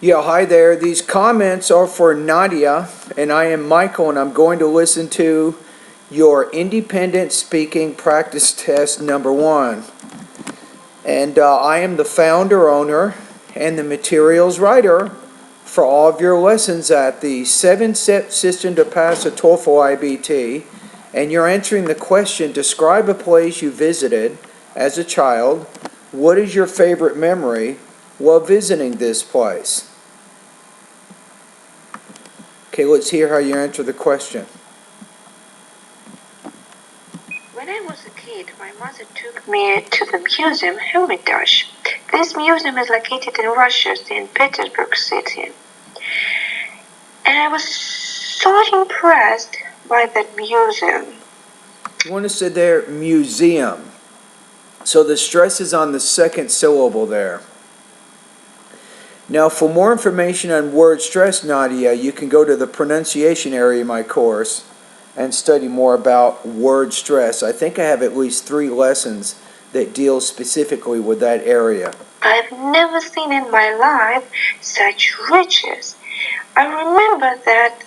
Yeah, hi there. These comments are for Nadia, and I am Michael, and I'm going to listen to your independent speaking practice test number 1. And I am the founder, owner, and the materials writer for all of your lessons at the 7-step system to pass a TOEFL iBT. And you're answering the question, describe a place you visited as a child. What is your favorite memory while visiting this place? Okay, let's hear how you answer the question. When I was a kid, my mother took me to the museum Hermitage. This museum is located in Russia, in Petersburg city. And I was so impressed by that museum. You want to say there, museum. So the stress is on the second syllable there. Now, for more information on word stress, Nadia, you can go to the pronunciation area of my course and study more about word stress. I think I have at least 3 lessons that deal specifically with that area. I've never seen in my life such riches. I remember that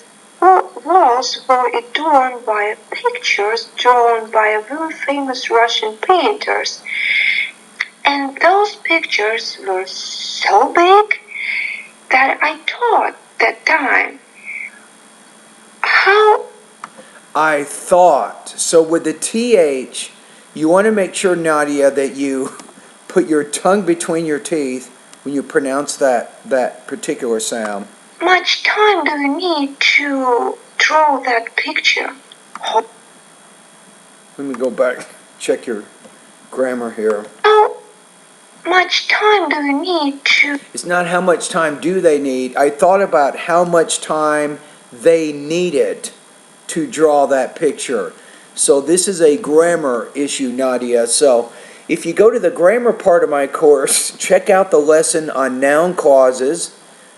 walls were adorned by pictures drawn by very famous Russian painters. And those pictures were so big that I thought that time, how I thought. So with the TH, you want to make sure, Nadia, that you put your tongue between your teeth when you pronounce that particular sound. much time do you need to draw that picture? Let me go back, check your grammar here. How much time do you need to? It's not how much time do they need. I thought about how much time they needed to draw that picture. So this is a grammar issue, Nadia. So if you go to the grammar part of my course, check out the lesson on noun clauses,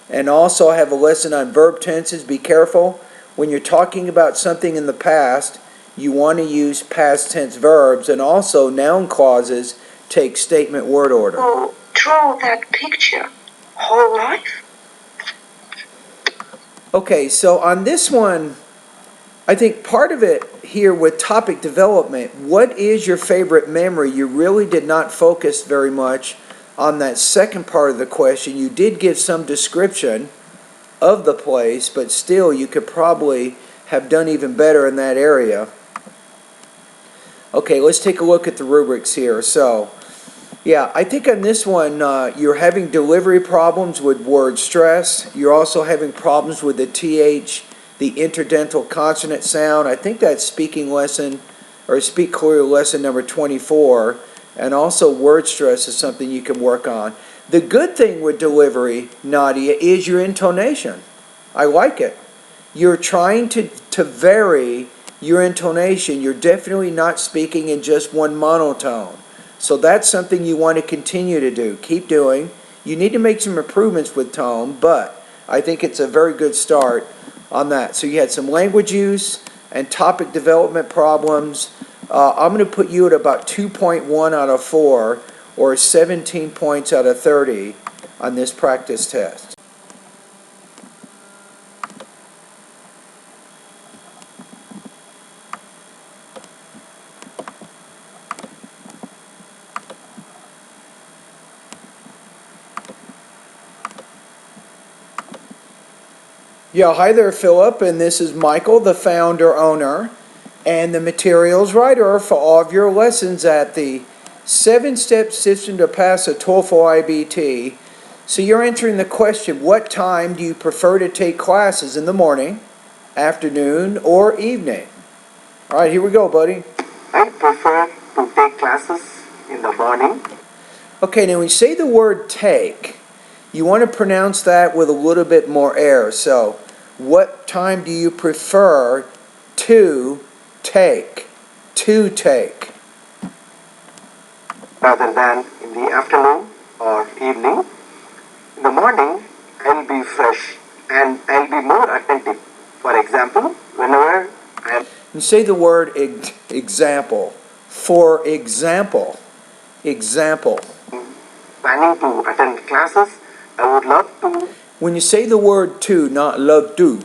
and also I have a lesson on verb tenses. Be careful. When you're talking about something in the past, you want to use past tense verbs, and also noun clauses take statement word order. To draw that picture whole life? Okay, so on this one, I think part of it here with topic development, what is your favorite memory? You really did not focus very much on that second part of the question. You did give some description of the place, but still you could probably have done even better in that area. Okay, let's take a look at the rubrics here. So, yeah, I think on this one, you're having delivery problems with word stress. You're also having problems with the TH, the interdental consonant sound. I think that's speaking lesson, or speak clearly lesson number 24. And also word stress is something you can work on. The good thing with delivery, Nadia, is your intonation. I like it. You're trying to vary your intonation. You're definitely not speaking in just one monotone. So that's something you want to continue to do. Keep doing. You need to make some improvements with tone, but I think it's a very good start on that. So you had some language use and topic development problems. I'm going to put you at about 2.1 out of 4 or 17 points out of 30 on this practice test. Yeah, hi there, Philip, and this is Michael, the founder, owner, and the materials writer for all of your lessons at the 7-step system to pass a TOEFL iBT. So you're answering the question, what time do you prefer to take classes, in the morning, afternoon, or evening? All right, here we go, buddy. I prefer to take classes in the morning. Okay, now when you say the word take, you want to pronounce that with a little bit more air. So, what time do you prefer to take? To take. Rather than in the afternoon or evening. In the morning, I'll be fresh and I'll be more attentive. For example, whenever I am... You say the word example. For example. Example. planning to attend classes, I would love to... when you say the word to, not love to,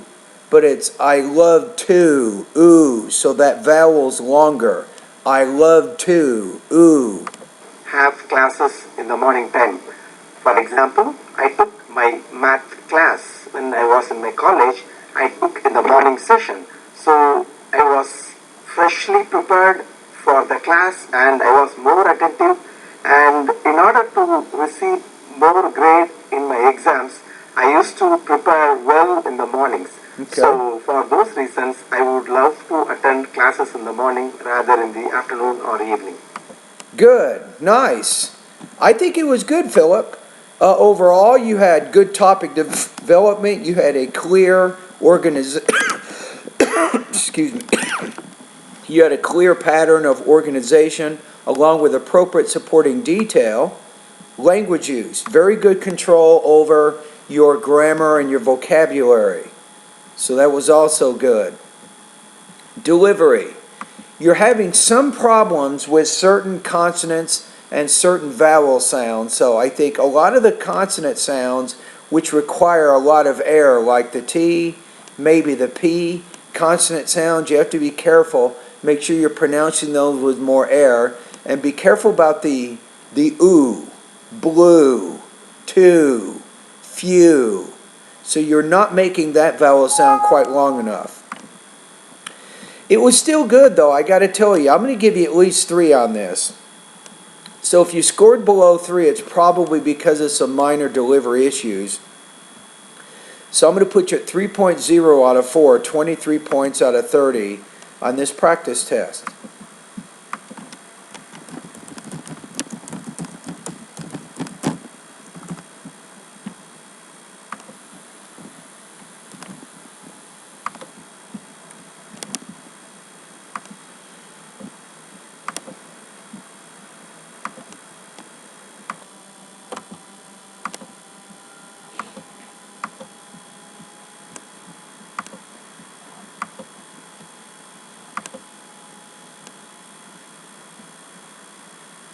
but it's I love to, ooh, so that vowel's longer. I love to, ooh. Have classes in the morning time. For example, I took my math class when I was in my college. I took in the morning session. So I was freshly prepared for the class and I was more attentive. And in order to receive more grade in my exams, I used to prepare well in the mornings. Okay. So for those reasons, I would love to attend classes in the morning rather in the afternoon or evening. Good, nice. I think it was good, Philip. Overall, you had good topic development. You had a clear excuse me. You had a clear pattern of organization along with appropriate supporting detail. Language use, very good control over your grammar and your vocabulary. So that was also good. Delivery. You're having some problems with certain consonants and certain vowel sounds. So I think a lot of the consonant sounds which require a lot of air, like the T, maybe the P, consonant sounds, you have to be careful. Make sure you're pronouncing those with more air. And be careful about the ooh, blue, to, few. So you're not making that vowel sound quite long enough. It was still good though, I got to tell you. I'm going to give you at least 3 on this. So if you scored below 3, it's probably because of some minor delivery issues. So I'm going to put you at 3.0 out of 4, 23 points out of 30 on this practice test.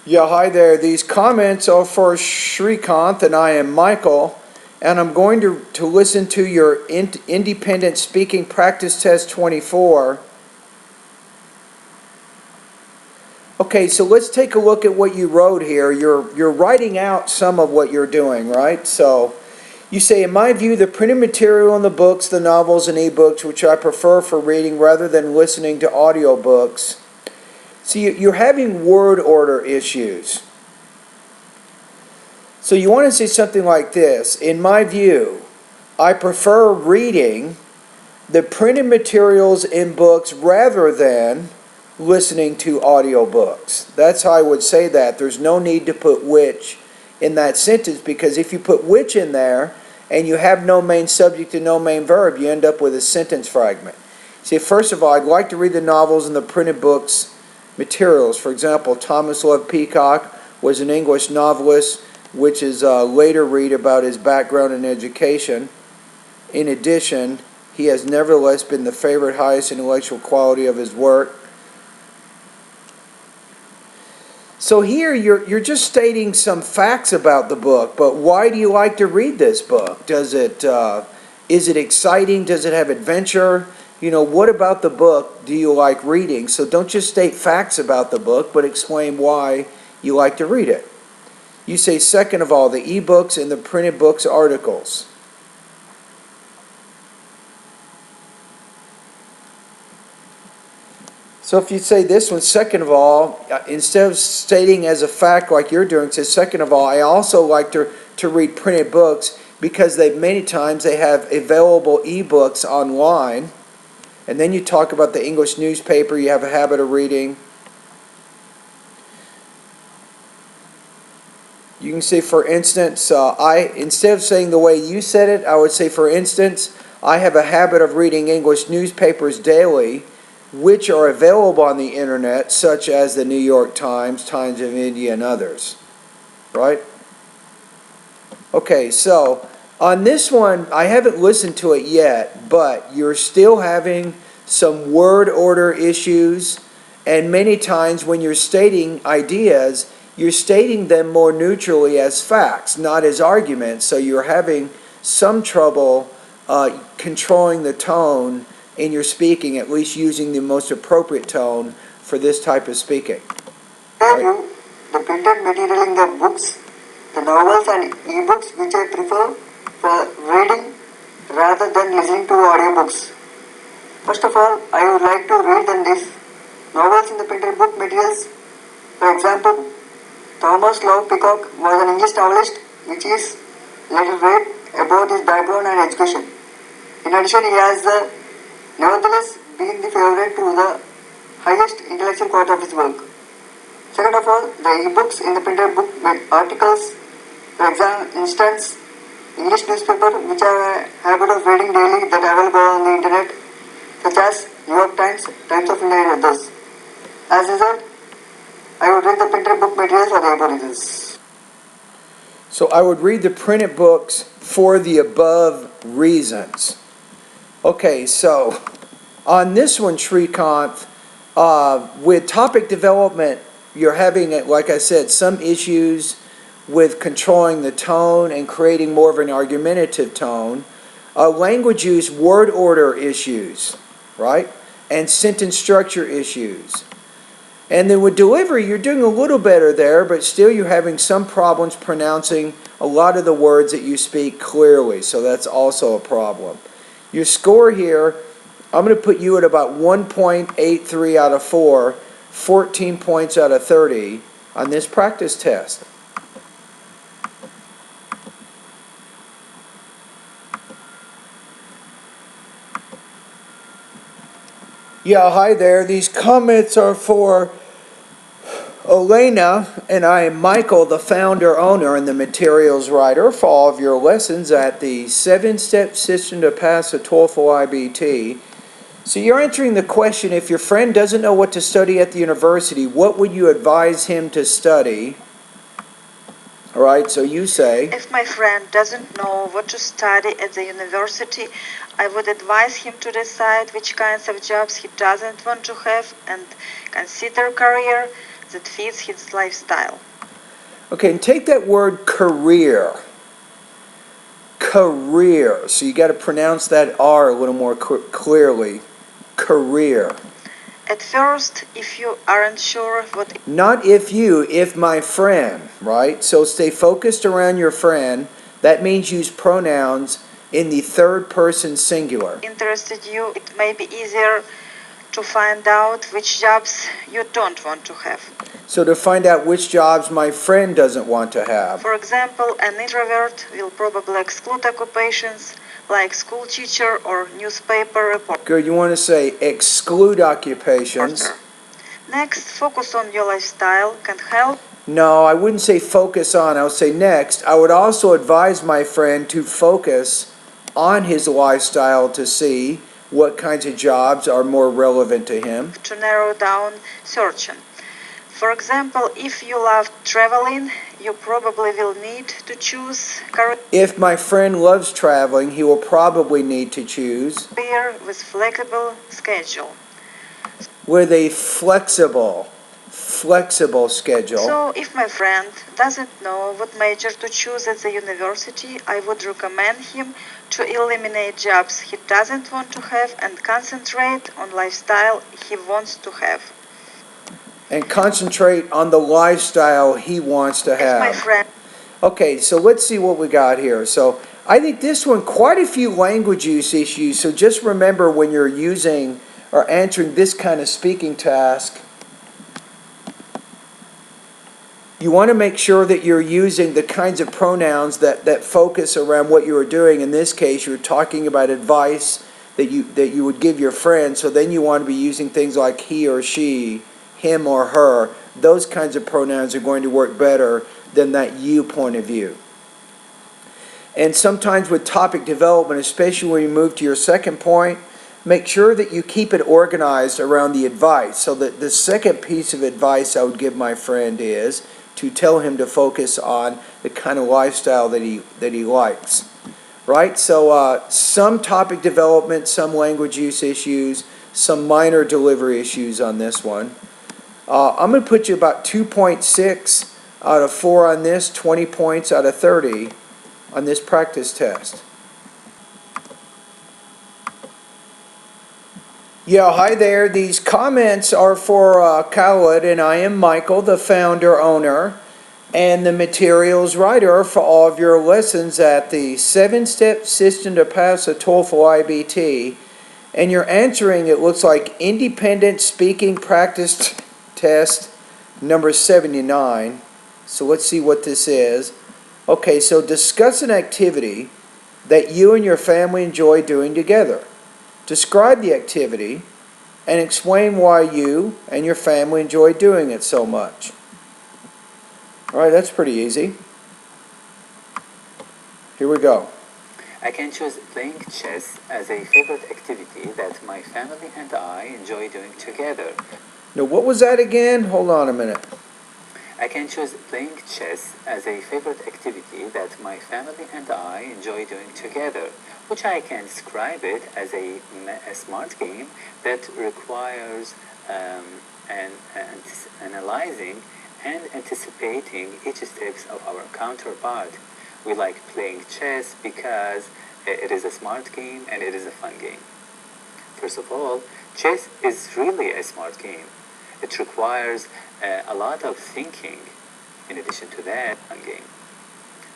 Yeah, hi there. These comments are for Shrikant and I am Michael, and I'm going to listen to your independent speaking practice test 24. Okay, so let's take a look at what you wrote here. You're writing out some of what you're doing, right? So you say, in my view, the printed material in the books, the novels and ebooks, which I prefer for reading rather than listening to audiobooks. See, you're having word order issues. So you want to say something like this. In my view, I prefer reading the printed materials in books rather than listening to audiobooks. That's how I would say that. There's no need to put which in that sentence, because if you put which in there and you have no main subject and no main verb, you end up with a sentence fragment. See, first of all, I'd like to read the novels and the printed books materials. For example, Thomas Love Peacock was an English novelist, which is later read about his background and education. In addition, he has nevertheless been the favorite highest intellectual quality of his work. So here you're just stating some facts about the book, but why do you like to read this book? Is it exciting? Does it have adventure? You know, what about the book do you like reading? So don't just state facts about the book, but explain why you like to read it. You say, second of all, the ebooks and the printed books articles. So if you say this one, second of all, instead of stating as a fact like you're doing, say, second of all, I also like to read printed books because many times they have available ebooks online. And then you talk about the English newspaper you have a habit of reading. You can say, for instance, instead of saying the way you said it, I would say, for instance, I have a habit of reading English newspapers daily, which are available on the internet, such as the New York Times, Times of India, and others. Right? Okay, so on this one, I haven't listened to it yet, but you're still having some word order issues, and many times when you're stating ideas, you're stating them more neutrally as facts, not as arguments, so you're having some trouble controlling the tone in your speaking, at least using the most appropriate tone for this type of speaking. Review the printed material in the books, the novels and e-books which I prefer for reading rather than listening to audiobooks. First of all, I would like to read these novels in the printed book materials. For example, Thomas Love Peacock was an English novelist which is little read about his background and education. In addition, he has nevertheless been the favorite to the highest intellectual part of his work. Second of all, the e-books in the printed book articles, for instance, English newspaper which I have a habit of reading daily that are available on the internet, such as New York Times, Times of India and others. As a result, I would read the printed book materials for the above reasons. So I would read the printed books for the above reasons. Okay, so on this one, Srikanth, with topic development, you're having, like I said, some issues with controlling the tone and creating more of an argumentative tone. Language use, word order issues, right? And sentence structure issues. And then with delivery, you're doing a little better there, but still you're having some problems pronouncing a lot of the words that you speak clearly. So that's also a problem. Your score here, I'm going to put you at about 1.83 out of 4, 14 points out of 30 on this practice test. Yeah, hi there. These comments are for Elena, and I am Michael, the founder, owner, and the materials writer for all of your lessons at the 7-step system to pass the TOEFL iBT. So you're answering the question, if your friend doesn't know what to study at the university, what would you advise him to study? All right, so you say, if my friend doesn't know what to study at the university, I would advise him to decide which kinds of jobs he doesn't want to have and consider a career that fits his lifestyle. okay, and take that word career. Career. So you got to pronounce that R a little more clearly. Career. At first, if you aren't sure what... Not if my friend, right? So stay focused around your friend. That means use pronouns in the third person singular. ...interested you, it may be easier to find out which jobs you don't want to have. So to find out which jobs my friend doesn't want to have. For example, an introvert will probably exclude occupations like school teacher or newspaper reporter. Good, you want to say exclude occupations. Next, focus on your lifestyle can help. No, I wouldn't say focus on, I would say next. I would also advise my friend to focus on his lifestyle to see what kinds of jobs are more relevant to him. To narrow down searching. For example, if you love traveling, you probably will need to choose career If my friend loves traveling, he will probably need to choose with flexible schedule. with a flexible schedule. So if my friend doesn't know what major to choose at the university, I would recommend him to eliminate jobs he doesn't want to have and concentrate on lifestyle he wants to have. And concentrate on the lifestyle he wants to If my have. friend Okay, so let's see what we got here. So I think this one, quite a few language use issues. So just remember when you're using or answering this kind of speaking task, you want to make sure that you're using the kinds of pronouns that focus around what you are doing. In this case, you're talking about advice that you would give your friend. So then you want to be using things like he or she, him or her. Those kinds of pronouns are going to work better than that you point of view. And sometimes with topic development, especially when you move to your second point, make sure that you keep it organized around the advice. So that the second piece of advice I would give my friend is to tell him to focus on the kind of lifestyle that he likes. Right? So some topic development, some language use issues, some minor delivery issues on this one. I'm going to put you about 2.6 out of 4 on this, 20 points out of 30 on this practice test. Yeah, hi there. These comments are for Khaled, and I am Michael, the founder, owner, and the materials writer for all of your lessons at the 7-step system to pass a TOEFL iBT. And you're answering, it looks like, independent speaking practice test number 79. So let's see what this is. Okay, so discuss an activity that you and your family enjoy doing together. Describe the activity and explain why you and your family enjoy doing it so much. All right, that's pretty easy. Here we go. I can choose playing chess as a favorite activity that my family and I enjoy doing together. Now, what was that again? Hold on a minute. I can choose playing chess as a favorite activity that my family and I enjoy doing together, which I can describe it as a smart game that requires analyzing and anticipating each steps of our counterpart. We like playing chess because it is a smart game and it is a fun game. First of all, chess is really a smart game. It requires a lot of thinking. In addition to that, fun game.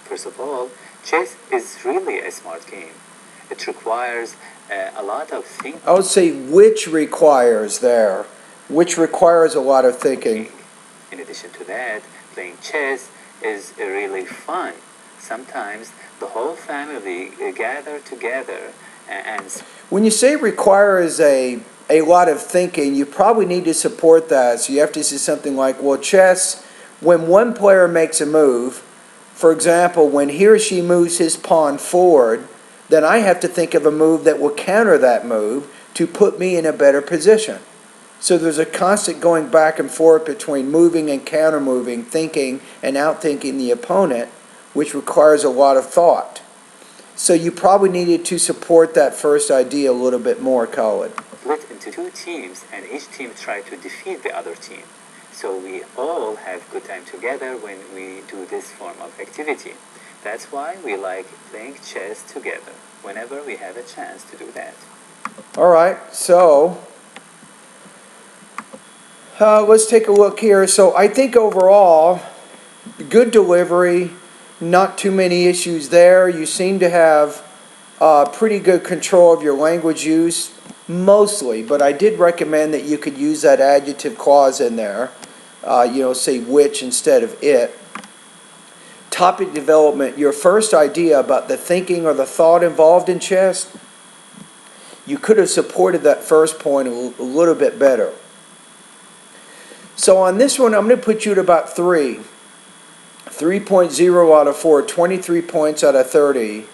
First of all, chess is really a smart game. It requires a lot of thinking. I would say which requires there. Which requires a lot of thinking. In addition to that, playing chess is really fun. Sometimes the whole family gather together and when you say requires a lot of thinking, you probably need to support that. So you have to say something like, well, chess, when one player makes a move, for example, when he or she moves his pawn forward, then I have to think of a move that will counter that move to put me in a better position. So there's a constant going back and forth between moving and counter moving, thinking and outthinking the opponent, which requires a lot of thought. So you probably needed to support that first idea a little bit more, Khaled. split into two teams and each team try to defeat the other team. So we all have good time together when we do this form of activity. That's why we like playing chess together whenever we have a chance to do that. All right, so let's take a look here. So I think overall, good delivery, not too many issues there. You seem to have pretty good control of your language use, mostly, but I did recommend that you could use that adjective clause in there. Say which instead of it. Topic development, your first idea about the thinking or the thought involved in chess, you could have supported that first point a little bit better. So on this one, I'm going to put you at about 3. 3.0 out of 4, 23 points out of 30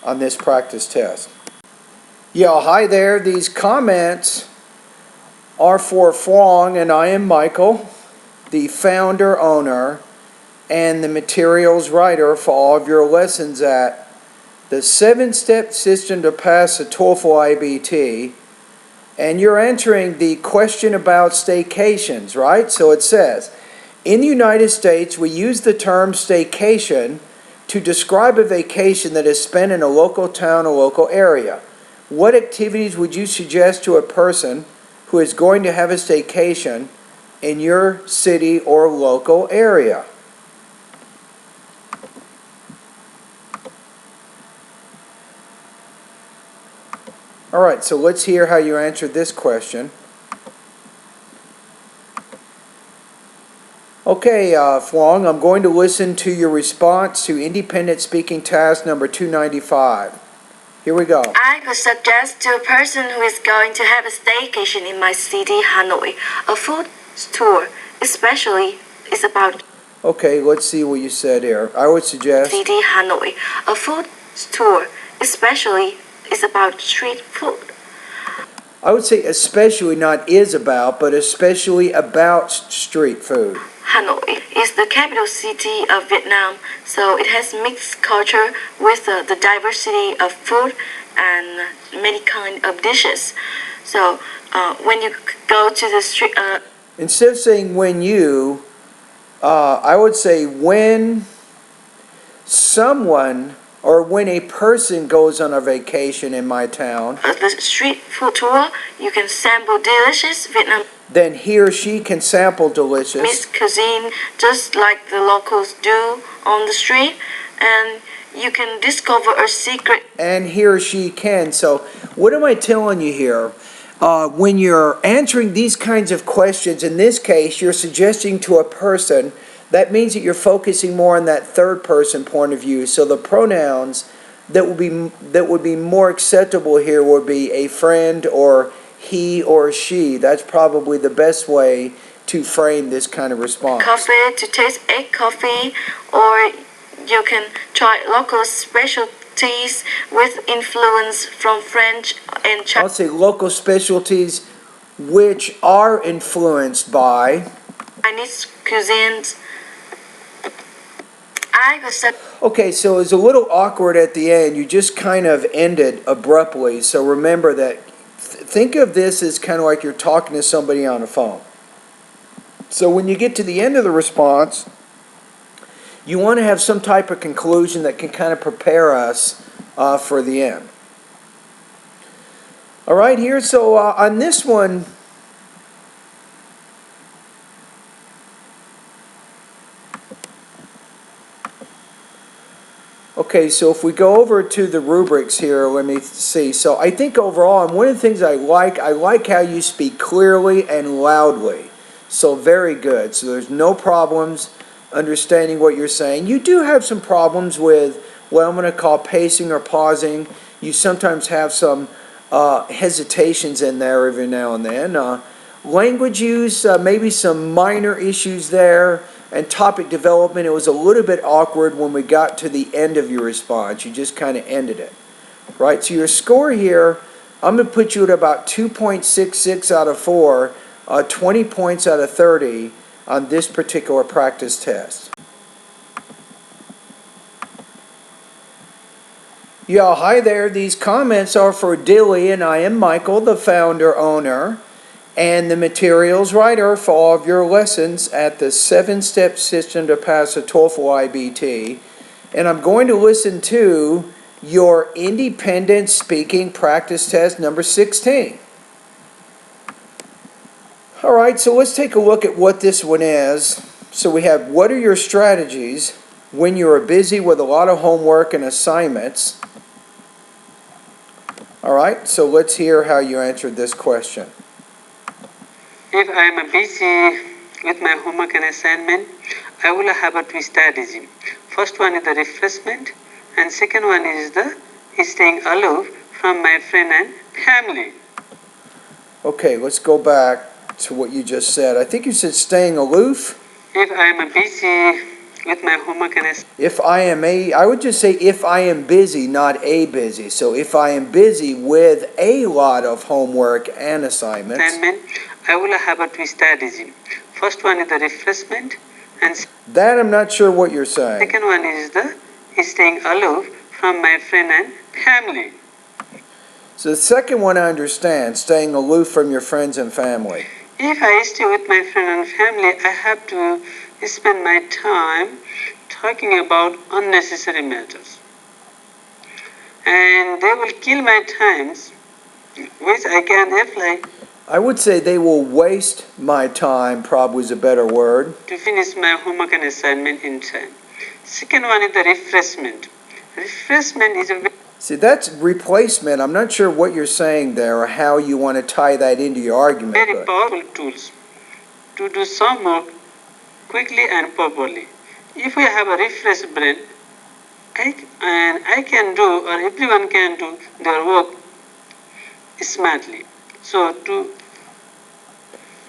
on this practice test. Yeah, hi there. These comments are for Fwong, and I am Michael, the founder, owner, and the materials writer for all of your lessons at the 7-step system to pass a TOEFL iBT. And you're answering the question about staycations, right? So it says, in the United States, we use the term staycation to describe a vacation that is spent in a local town or local area. What activities would you suggest to a person who is going to have a staycation in your city or local area? All right, so let's hear how you answered this question. Okay, Fwong, I'm going to listen to your response to independent speaking task number 295. Here we go. I could suggest to a person who is going to have a staycation in my city, Hanoi, a food tour, especially is about Okay, let's see what you said here. I would suggest city, Hanoi, a food tour, especially is about street food. I would say especially, not is about, but especially about street food. Hanoi is the capital city of Vietnam, so it has mixed culture with the diversity of food and many kind of dishes. So when you go to the street, Instead of saying when you, I would say when someone or when a person goes on a vacation in my town, the street food tour, you can sample delicious Vietnamese then he or she can sample delicious. cuisine just like the locals do on the street, and you can discover a secret. And he or she can. So what am I telling you here? When you're answering these kinds of questions, in this case, you're suggesting to a person, that means that you're focusing more on that third person point of view. So the pronouns that would be more acceptable here would be a friend or he or she. That's probably the best way to frame this kind of response. Coffee to taste egg coffee, or you can try local specialties with influence from French and I'll say local specialties which are influenced by. Chinese cuisines. I was Okay, so it's a little awkward at the end. You just kind of ended abruptly. So remember that, think of this as kind of like you're talking to somebody on a phone. So when you get to the end of the response, you want to have some type of conclusion that can kind of prepare us for the end. All right, here, so on this one, okay, so if we go over to the rubrics here, let me see. So I think overall, and one of the things I like how you speak clearly and loudly. So very good. So there's no problems understanding what you're saying. You do have some problems with what I'm going to call pacing or pausing. You sometimes have some hesitations in there every now and then. Language use, maybe some minor issues there. And topic development, it was a little bit awkward when we got to the end of your response. You just kind of ended it. Right, so your score here, I'm going to put you at about 2.66 out of 4, 20 points out of 30 on this particular practice test. Yeah, hi there. These comments are for Dilly, and I am Michael, the founder, owner, and the materials writer for all of your lessons at the 7-step system to pass a TOEFL iBT. And I'm going to listen to your independent speaking practice test number 16. All right, so let's take a look at what this one is. So we have, what are your strategies when you are busy with a lot of homework and assignments? All right, so let's hear how you answered this question. If I am busy with my homework and assignment, I will have two strategies. First one is the refreshment, and second one is the staying aloof from my friend and family. Okay, let's go back to what you just said. I think you said staying aloof. If I am busy with my homework and assignment, I would just say if I am busy, not a busy. So if I am busy with a lot of homework and assignments, I will have two strategies. First one is the refreshment, and that I'm not sure what you're saying. second one is the staying aloof from my friend and family. So the second one I understand, staying aloof from your friends and family. If I stay with my friend and family, I have to spend my time talking about unnecessary matters. And they will kill my times, which I can apply I would say they will waste my time, probably is a better word. to finish my homework and assignment in time. Second one is the refreshment. Refreshment is a See, that's replacement. I'm not sure what you're saying there or how you want to tie that into your argument. very powerful tools to do some work quickly and properly. If we have a refreshed brain, I can do, or everyone can do their work smartly. So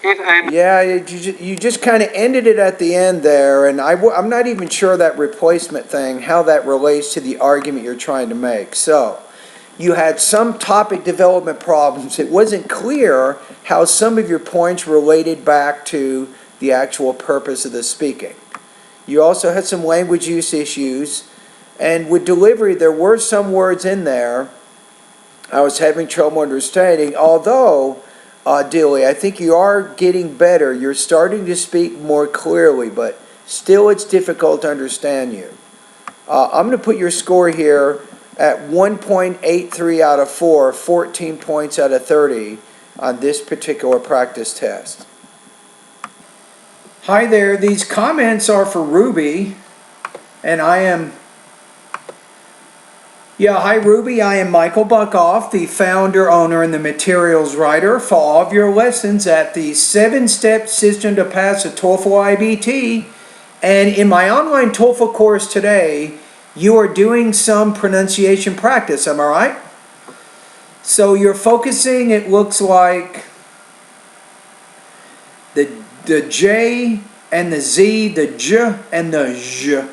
if I'm Yeah, you just kind of ended it at the end there, and I'm not even sure that replacement thing, how that relates to the argument you're trying to make. So, you had some topic development problems. It wasn't clear how some of your points related back to the actual purpose of the speaking. You also had some language use issues, and with delivery, there were some words in there I was having trouble understanding, although Dilly, I think you are getting better. You're starting to speak more clearly, but still it's difficult to understand you. I'm going to put your score here at 1.83 out of 4, 14 points out of 30 on this particular practice test. Hi there, these comments are for Ruby, and hi Ruby, I am Michael Buckoff, the founder, owner, and the materials writer for all of your lessons at the 7-Step System to Pass a TOEFL iBT. And in my online TOEFL course today, you are doing some pronunciation practice, am I right? So you're focusing, it looks like, the J and the Z, the J and the J,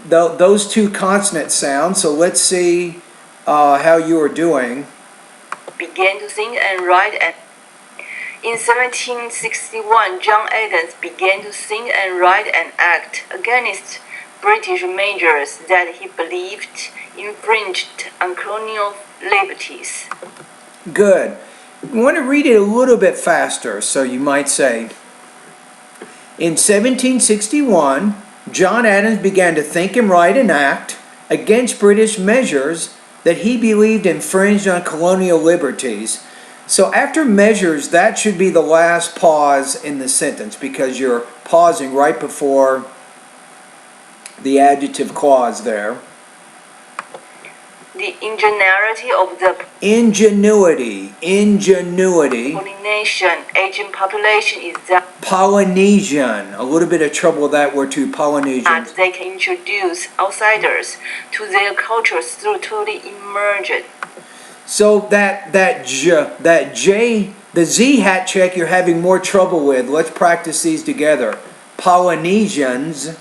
those two consonant sounds. So let's see how you are doing. Began to think and write and in 1761, John Adams began to think and write and act against British measures that he believed infringed on colonial liberties. Good. You want to read it a little bit faster, so you might say, in 1761, John Adams began to think and write and act against British measures that he believed infringed on colonial liberties. So after measures, that should be the last pause in the sentence because you're pausing right before the adjective clause there. The ingenuity of the Ingenuity. Polynesian aging population is that Polynesian. A little bit of trouble with that word too, Polynesian. they can introduce outsiders to their cultures through totally immersion. So that J, the Z hat check you're having more trouble with. Let's practice these together. Polynesians,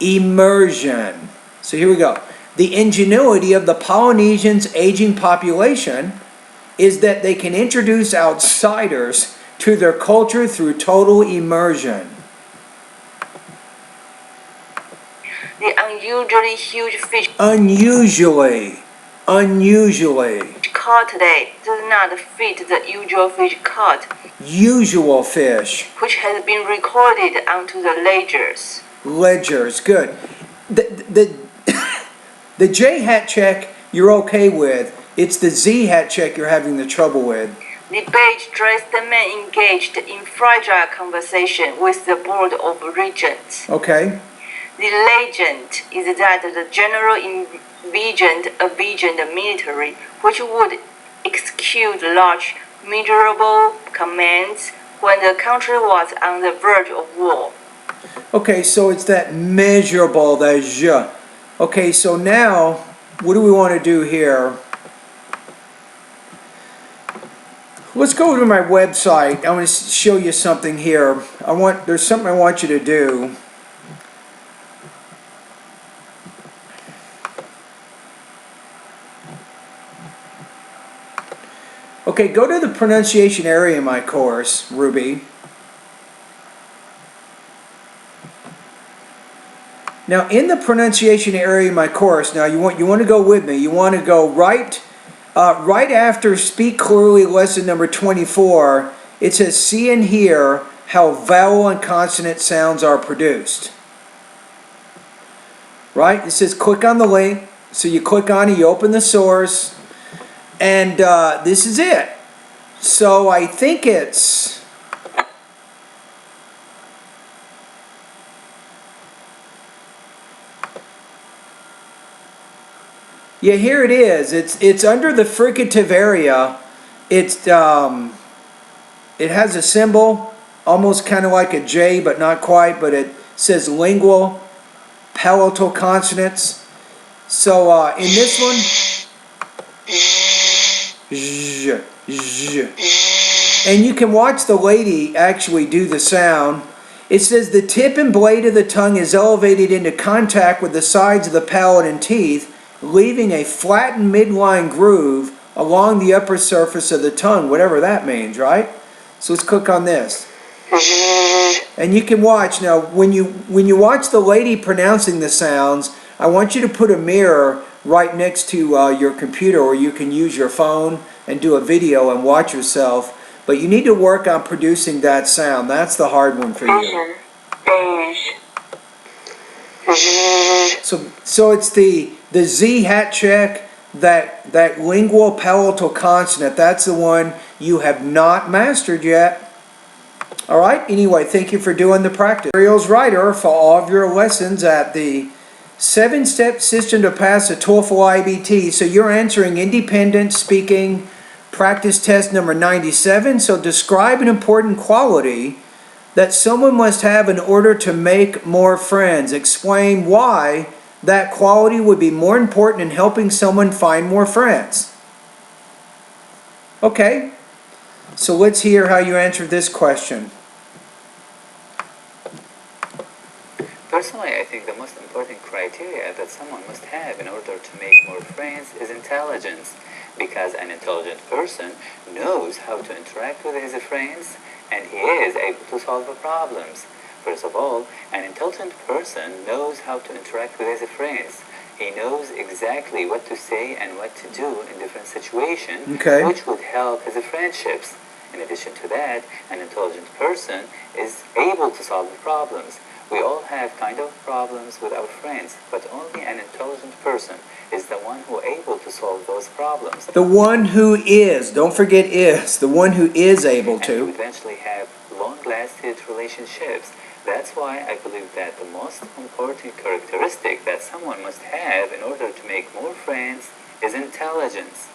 immersion. So here we go. The ingenuity of the Polynesians' aging population is that they can introduce outsiders to their culture through total immersion. The unusually huge fish Unusually. caught today does not fit the usual fish caught, Usual fish. which has been recorded onto the ledgers. Ledgers, good. The J hat check you're okay with. It's the Z hat check you're having the trouble with. The beige-dressed man engaged in fragile conversation with the board of regents. Okay. The legend is that the general envisioned a vision military which would execute large, measurable commands when the country was on the verge of war. Okay, so it's that measurable, that je. Okay, so now, what do we want to do here? Let's go to my website. I want to show you something here. There's something I want you to do. Okay, go to the pronunciation area in my course, Ruby. Now, in the pronunciation area in my course, now you want to go with me. You want to go right after Speak Clearly lesson number 24. It says, see and hear how vowel and consonant sounds are produced. Right? It says click on the link. So you click on it, you open the source, and this is it. So I think it's... Yeah, here it is. It's under the fricative area. It has a symbol, almost kind of like a J, but not quite. But it says lingual, palatal consonants. So in this one, zh, zh. And you can watch the lady actually do the sound. It says the tip and blade of the tongue is elevated into contact with the sides of the palate and teeth, leaving a flattened midline groove along the upper surface of the tongue, whatever that means, right? So let's click on this. And you can watch. Now, when you watch the lady pronouncing the sounds, I want you to put a mirror right next to your computer, or you can use your phone and do a video and watch yourself. But you need to work on producing that sound. That's the hard one for you. So it's the Z hat check, that lingual palatal consonant. That's the one you have not mastered yet. All right, anyway, thank you for doing the practice. Materials writer for all of your lessons at the 7-step system to pass the TOEFL iBT. So you're answering independent speaking practice test number 97. So describe an important quality that someone must have in order to make more friends. Explain why that quality would be more important in helping someone find more friends. Okay, so let's hear how you answered this question. Personally, I think the most important criteria that someone must have in order to make more friends is intelligence, because an intelligent person knows how to interact with his friends and he is able to solve the problems. First of all, an intelligent person knows how to interact with his friends. He knows exactly what to say and what to do in different situations, which would help his friendships. In addition to that, an intelligent person is able to solve the problems. We all have kind of problems with our friends, but only an intelligent person is the one who is able to solve those problems. The one who is, don't forget is, the one who is able to. And you eventually have long-lasting relationships. That's why I believe that the most important characteristic that someone must have in order to make more friends is intelligence.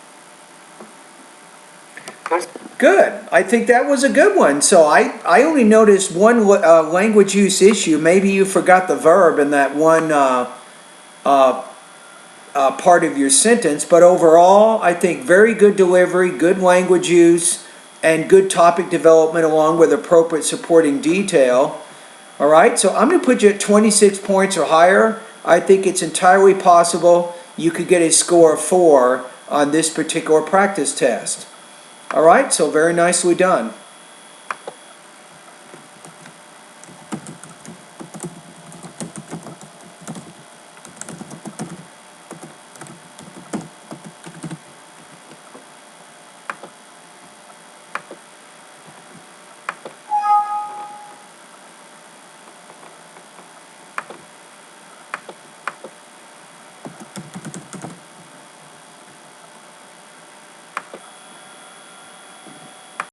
Good. I think that was a good one. So I only noticed one language use issue. Maybe you forgot the verb in that one part of your sentence. But overall, I think very good delivery, good language use, and good topic development along with appropriate supporting detail. All right, so I'm going to put you at 26 points or higher. I think it's entirely possible you could get a score of 4 on this particular practice test. All right, so very nicely done.